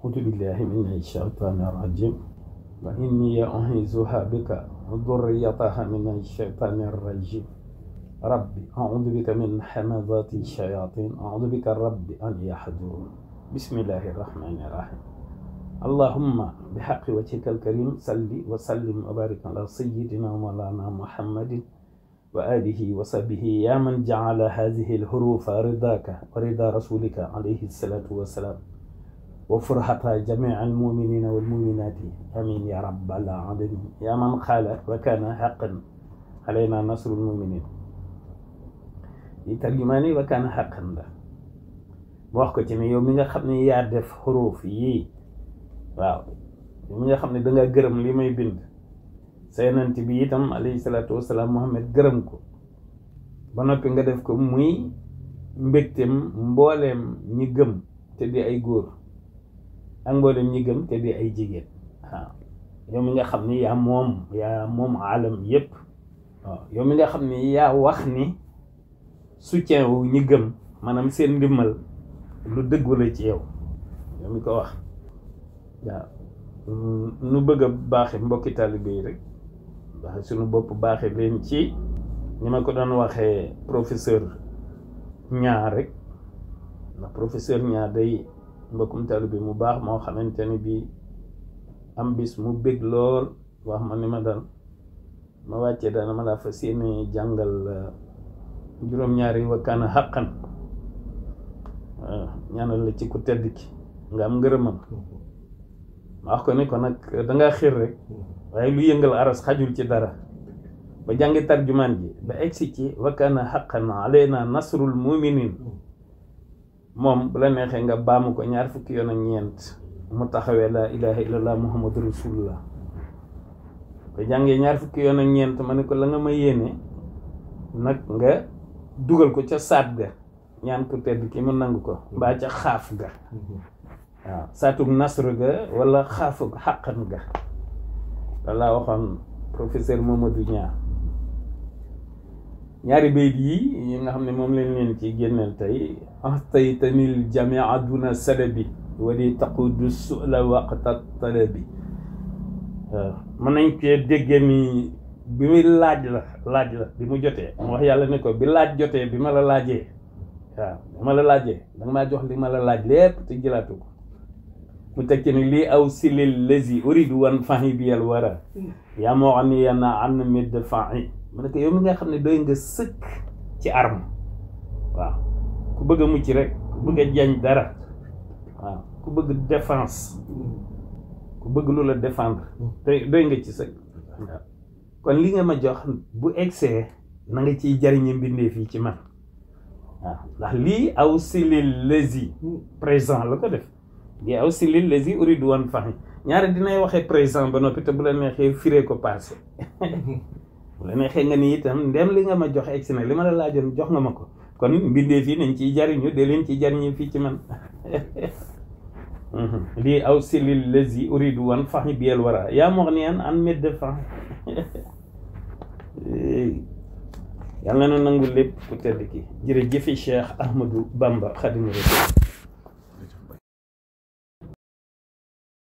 أعوذ بالله من الشيطان الرجيم وإني أعيذها بك وذريتها من الشيطان الرجيم ربي أعوذ بك من همزات الشياطين أعوذ بك ربي أن يحضرون بسم الله الرحمن الرحيم اللهم بحق وجهك الكريم صل وسلم وبارك على سيدنا مولانا محمد وآله وصحبه يا من جعل هذه الحروف رضاك ورضا رسولك عليه الصلاة والسلام وفرحة جميع المؤمنين والمؤمنات آمين يا رب العالمين يا من قال وكان حقا علينا نصر المؤمنين يترجماني وكان حقا لا wax ko ci ne yow mi nga xam ne yaa def xuruf yii waaw yow mi nga xam ne danga gërëm li may bind sa yonent bi itam alayhi salaatu wasalaam Muhammad gërëm ko ba noppi nga def ko muy mbégteem mbooleem ñi gëm te di ay góor ak mbooleem ñi gëm te di ay jigéen waaw yow mi nga xam ni yaa moom alam yépp waaw yow mi nga xam ni yaa wax ni soutien wu ñi gëm maanaam seen ndimmal lu dëggu la ci yow yow mi ko wax waaw nu bëgg a baaxe mbokki taalibe yi rek baaxe suñu bopp baaxe leen ci ni ma ko doon waxee professeur ñaar rek ndax professeur ñaar day mbokkum taalibe mu baax moo xamante ni bi am bis mu bég lool wax ma ni ma dal ma wàccee dana ma laa fa seeni jàngal juróom-ñaari wa kaana xaqan waaw ñaanal la ci ku tedd ki nga am ngërëmam ma wax ko ni ko nag danga xir rek waaye lu yëngal aras xajul ci dara ba jàngi tarjumaan ji ba egsi ci wa kaana haqqan alayna nasrul muminin moom bu la neexee nga baamu ko ñaar fukki yoon ak ñeent mu taxawee la ilaha illallah muhammadu rasulullah ba jàngee ñaar fukki yoon ak ñeent ma ne ko la nga ma yéene nag nga dugal ko ca saat ga ñaan ko tedd ki mu nangu ko mbaa ca xaaf ga waaw saatug nasr ga wala xaafug xaqan ga laa waxoon professeur Mamadou Niang ñaari bayit yi nga xam ne moom lañ leen ci génneel tey ataytanil jamia duna salabi wali taqudu su'la waqta talabi waaw mën nañ cee déggee ni bi muy laaj la bi mu jotee mu wax yàlla ne ko bi laaj jotee bi ma la laajee waaw bi ma la laajee danga maa jox li ma la laaj lépp te jëlaatu ko mu teg ci ni lii aw silil lazi uridu wan fahi biyal wara yaa moo xam ne yana an mid fahi mu ne ko yow mi nga xam ne doy nga sëkk ci arme waaw ku bëgg a mucc rek ku bëgg a jañ dara waaw ku bëgg défense ku bëgg lu la défendre doy nga ci sëkk waaw kon li nga ma jox bu egsee na nga ciy jariñe mbindee fii ci man waaw ndax lii aw silil lazi présent la ko def lii aw silil lazi uridu wan fahi ñaari dinay waxee présent ba noppi te bu la neexee firee ko passé bu la neexee nga ni itam ndem li nga ma jox egsi na li ma la laajoon jox nga ma ko kon mbindee fii nañ ciy jariñu de leen ciy jariñu fii ci man lii aw silil lazi uridu wan fahi biyal wara yaa mox ni an medd fahi yàlla na nangu lépp ku tedd ki jërëjëfi Cheikh Ahmadou Bamba Khadimu Rasul